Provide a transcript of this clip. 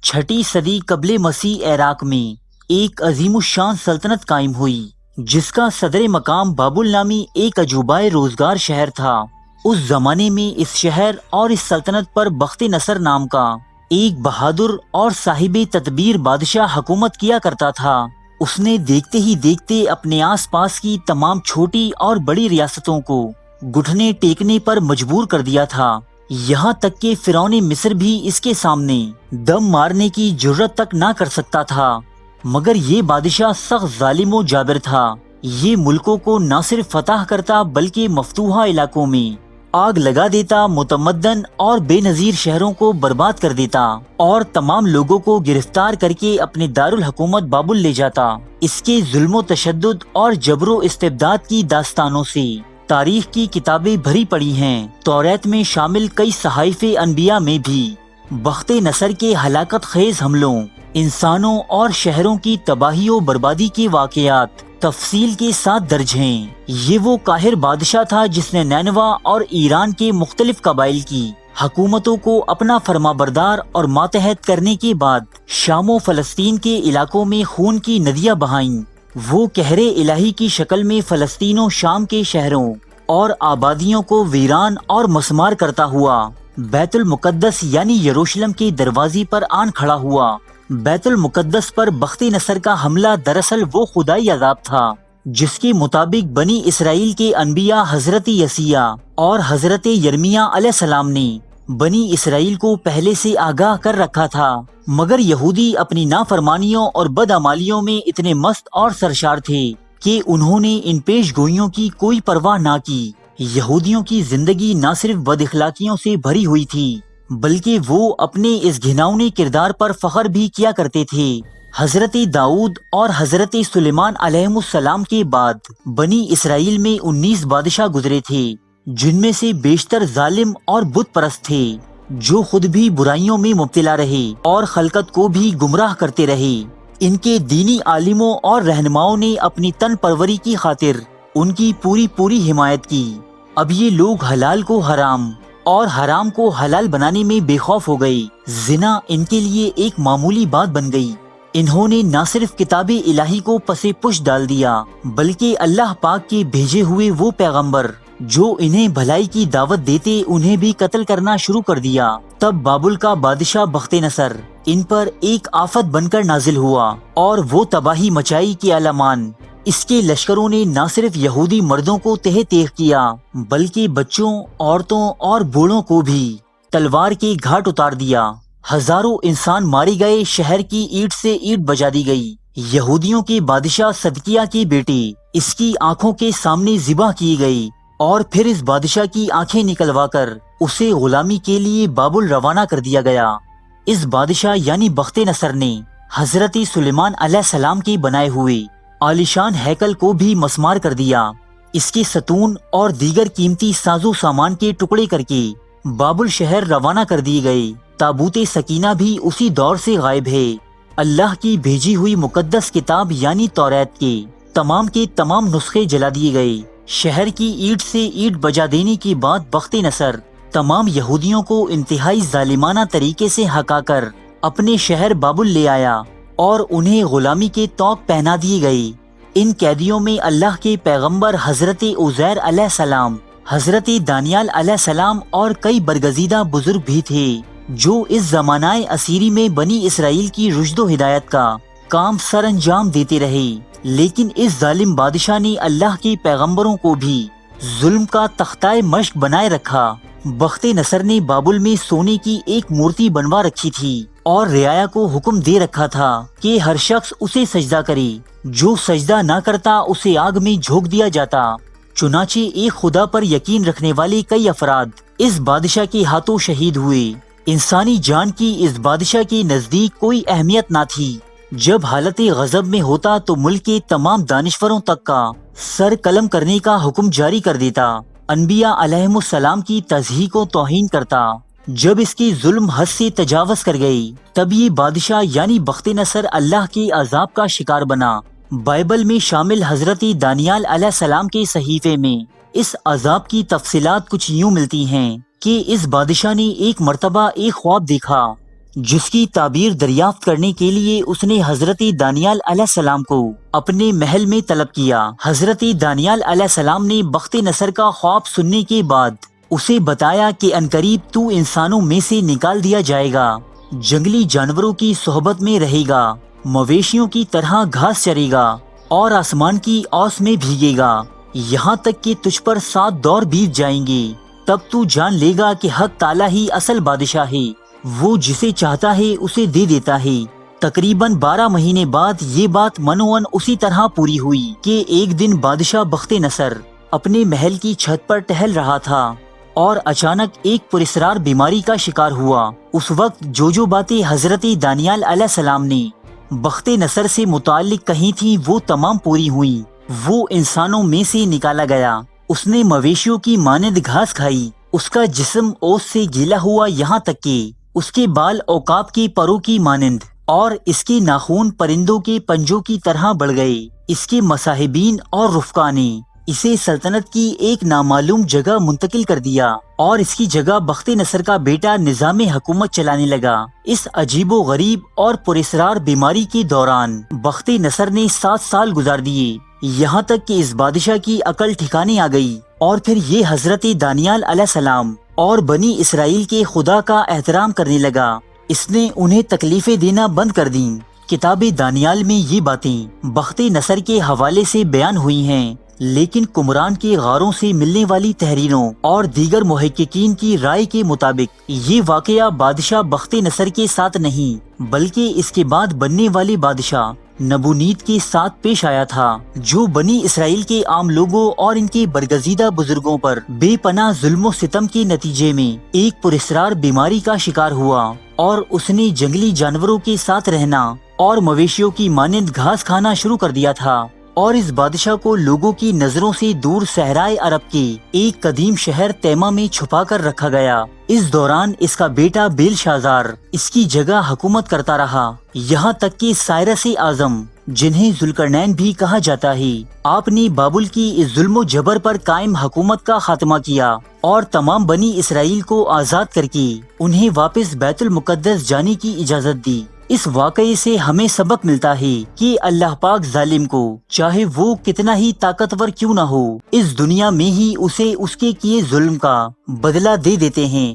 छठी सदी कबले मसीह इराक में एक अजीम शान सल्तनत कायम हुई, जिसका सदर मकाम बाबुल नामी एक अजूबाए रोजगार शहर था। उस जमाने में इस शहर और इस सल्तनत पर बख्ते नसर नाम का एक बहादुर और साहिब तदबीर बादशाह हुकूमत किया करता था। उसने देखते ही देखते अपने आसपास की तमाम छोटी और बड़ी रियासतों को घुटने टेकने पर मजबूर कर दिया था। यहाँ तक कि फिरौने मिस्र भी इसके सामने दम मारने की जुर्रत तक ना कर सकता था। मगर ये बादशाह सख्त जालिम व जाबिर था। ये मुल्कों को न सिर्फ फतह करता बल्कि मफतूहा इलाकों में आग लगा देता, मुतमद्दन और बेनजीर शहरों को बर्बाद कर देता और तमाम लोगों को गिरफ्तार करके अपने दारुल हुकूमत बाबुल ले जाता। इसके जुल्म तशद्दुद और जबरो इस्तिबदाद की दास्तानों से तारीख की किताबें भरी पड़ी हैं। तौरात में शामिल कई सहाइफे अनबिया में भी बख्ते नसर के हलाकत खेज हमलों, इंसानों और शहरों की तबाही और बर्बादी के वाकयात तफसील के साथ दर्ज हैं। ये वो काहिर बादशाह था जिसने नैनवा और ईरान के मुख्तलिफ कबाइल की हुकूमतों को अपना फरमाबरदार और मातहत करने के बाद शाम व फलस्तीन के इलाकों में खून की नदियां बहाईं। वो कहरे इलाही की शक्ल में फलस्तीन और शाम के शहरों और आबादियों को वीरान और मसमार करता हुआ बैतुल मुकद्दस यानी यरूशलेम के दरवाजे पर आन खड़ा हुआ। बैतुल मुकद्दस पर बख्ती नसर का हमला दरअसल वो खुदाई अजाब था जिसके मुताबिक बनी इसराइल के अनबिया हजरत यसिया और हजरत यर्मिया अलैहिस्सलाम ने बनी इसराइल को पहले से आगाह कर रखा था। मगर यहूदी अपनी नाफरमानियों और बदअमालियों में इतने मस्त और सरशार थे कि उन्होंने इन पेश गोइयों की कोई परवाह ना की। यहूदियों की जिंदगी न सिर्फ बदअखलाकियों से भरी हुई थी बल्कि वो अपने इस घिनौने किरदार पर फख्र भी किया करते थे। हजरत दाऊद और हजरत सुलेमान अलैहिमुस्सलाम के बाद बनी इसराइल में 19 बादशाह गुजरे थे, जिनमें से बेशतर जालिम और बुत परस्त थे, जो खुद भी बुराइयों में मुब्तला रहे और खलकत को भी गुमराह करते रहे। इनके दीनी आलिमों और रहनुमाओं ने अपनी तन परवरी की खातिर उनकी पूरी हिमायत की। अब ये लोग हलाल को हराम और हराम को हलाल बनाने में बेखौफ हो गए। जिना इनके लिए एक मामूली बात बन गई। इन्होंने न सिर्फ किताबे इलाही को पसे पुश डाल दिया बल्कि अल्लाह पाक के भेजे हुए वो पैगंबर जो इन्हें भलाई की दावत देते उन्हें भी कत्ल करना शुरू कर दिया। तब बाबुल का बादशाह बख्ते नसर इन पर एक आफत बनकर नाजिल हुआ और वो तबाही मचाई कि आलमान। इसके लश्करों ने न सिर्फ यहूदी मर्दों को तह तेह किया बल्कि बच्चों, औरतों और बूढ़ों को भी तलवार के घाट उतार दिया। हजारों इंसान मारे गए, शहर की ईंट से ईंट बजा दी गई। यहूदियों के बादशाह सदकिया के बेटे इसकी आंखों के सामने ज़िबा की गई और फिर इस बादशाह की आंखें निकलवाकर उसे गुलामी के लिए बाबुल रवाना कर दिया गया। इस बादशाह यानी बख्ते नसर ने हजरत सुलेमान अलैहिस्सलाम के बनाए हुए आलिशान हैकल को भी मसमार कर दिया। इसके सतून और दीगर कीमती साजो सामान के टुकड़े करके बाबुल शहर रवाना कर दिए गए। ताबूते सकीना भी उसी दौर से गायब है। अल्लाह की भेजी हुई मुकद्दस किताब यानी तौरात के तमाम नुस्खे जला दिए गए। शहर की ईंट से ईंट बजा देने के बाद बख्ते नसर तमाम यहूदियों को इंतहाई जालिमाना तरीके से हकाकर अपने शहर बाबुल ले आया और उन्हें गुलामी के तौक पहना दिए गए। इन कैदियों में अल्लाह के पैगंबर हजरत उज़ैर अलैहिस्सलाम, हजरत दानियाल अलैहिस्सलाम और कई बरगजीदा बुजुर्ग भी थे जो इस जमानाए असीरी में बनी इसराइल की रुश्दो हिदायत का काम सर अंजाम देते रहे। लेकिन इस जालिम बादशाह ने अल्लाह के पैगंबरों को भी जुल्म का तख्ताए मश्क बनाए रखा। बख्ते नसर ने बाबुल में सोने की एक मूर्ति बनवा रखी थी और रियाया को हुक्म दे रखा था कि हर शख्स उसे सजदा करे। जो सजदा ना करता उसे आग में झोंक दिया जाता। चुनाचे एक खुदा पर यकीन रखने वाले कई अफराद इस बादशाह के हाथों शहीद हुए। इंसानी जान की इस बादशाह के नजदीक कोई अहमियत ना थी। जब हालत गजब में होता तो मुल्क के तमाम दानिश्वरों तक का सर कलम करने का हुक्म जारी कर देता। अनबिया अलैहिमुस्सलाम की तज़हीक को तौहीन करता। जब इसकी जुल्म हद से तजावज़ कर गई तब ये बादशाह यानी बख्ते नसर अल्लाह के अजाब का शिकार बना। बाइबल में शामिल हजरत दानियाल अलैहिस्सलाम के सहीफे में इस अजाब की तफसीलात कुछ यूं मिलती हैं कि इस बादशाह ने एक मर्तबा एक ख्वाब देखा جس کی تعبیر دریافت کرنے کے لیے اس نے حضرت دانیال علیہ السلام کو اپنے محل میں طلب کیا۔ حضرت دانیال علیہ السلام نے بخت نصر کا خواب سننے کے بعد اسے بتایا کہ عنقریب تو انسانوں میں سے نکال دیا جائے گا، جنگلی جانوروں کی صحبت میں رہے گا، مویشیوں کی طرح گھاس چرے گا اور آسمان کی اوس میں بھیگے گا، یہاں تک کہ تجھ پر 7 دور بیت جائیں گے۔ تب تو جان لے گا کہ حق تعالیٰ ہی اصل بادشاہ ہے، وہ جسے چاہتا ہے اسے دے دیتا ہے۔ تقریباً 12 مہینے بعد یہ بات منوعاً اسی طرح پوری ہوئی کہ ایک دن بادشاہ بخت نصر اپنے محل کی چھت پر ٹہل رہا تھا اور اچانک ایک پراسرار بیماری کا شکار ہوا۔ اس وقت جو باتیں حضرت دانیال علیہ السلام نے بخت نصر سے متعلق کہی تھیں وہ تمام پوری ہوئیں۔ وہ انسانوں میں سے نکالا گیا، اس نے مویشیوں کی مانند گھاس کھائی، اس کا جسم اوس سے گیلا ہوا یہاں تک کہ اس کے بال عقاب کے پروں کی مانند اور اس کے ناخون پرندوں کے پنجوں کی طرح بڑھ گئے۔ اس کے مصاحبین اور رفقا نے اسے سلطنت کی ایک نامعلوم جگہ منتقل کر دیا اور اس کی جگہ بخت نصر کا بیٹا نظام حکومت چلانے لگا۔ اس عجیب و غریب اور پراسرار بیماری کے دوران بخت نصر نے 7 سال گزار دیے، یہاں تک کہ اس بادشاہ کی عقل ٹھکانے آ گئی اور پھر یہ حضرت دانیال علیہ السلام اور بنی اسرائیل کے خدا کا احترام کرنے لگا۔ اس نے انہیں تکلیفیں دینا بند کر دیں۔ کتاب دانیال میں یہ باتیں بخت نصر کے حوالے سے بیان ہوئی ہیں، لیکن قمران کے غاروں سے ملنے والی تحریروں اور دیگر محققین کی رائے کے مطابق یہ واقعہ بادشاہ بخت نصر کے ساتھ نہیں بلکہ اس کے بعد بننے والے بادشاہ نبونید کے ساتھ پیش آیا تھا، جو بنی اسرائیل کے عام لوگوں اور ان کے برگزیدہ بزرگوں پر بے پناہ ظلم و ستم کے نتیجے میں ایک پراسرار بیماری کا شکار ہوا اور اس نے جنگلی جانوروں کے ساتھ رہنا اور مویشیوں کی مانند گھاس کھانا شروع کر دیا تھا، اور اس بادشاہ کو لوگوں کی نظروں سے دور صحرائے عرب کے ایک قدیم شہر تیمہ میں چھپا کر رکھا گیا۔ اس دوران اس کا بیٹا بیل شازار اس کی جگہ حکومت کرتا رہا، یہاں تک کہ سائرس اعظم، جنہیں ذوالقرنین بھی کہا جاتا ہے، آپ نے بابل کی اس ظلم و جبر پر قائم حکومت کا خاتمہ کیا اور تمام بنی اسرائیل کو آزاد کر کے انہیں واپس بیت المقدس جانے کی اجازت دی۔ اس واقعے سے ہمیں سبق ملتا ہے کہ اللہ پاک ظالم کو چاہے وہ کتنا ہی طاقتور کیوں نہ ہو، اس دنیا میں ہی اسے اس کے کیے ظلم کا بدلہ دے دیتے ہیں۔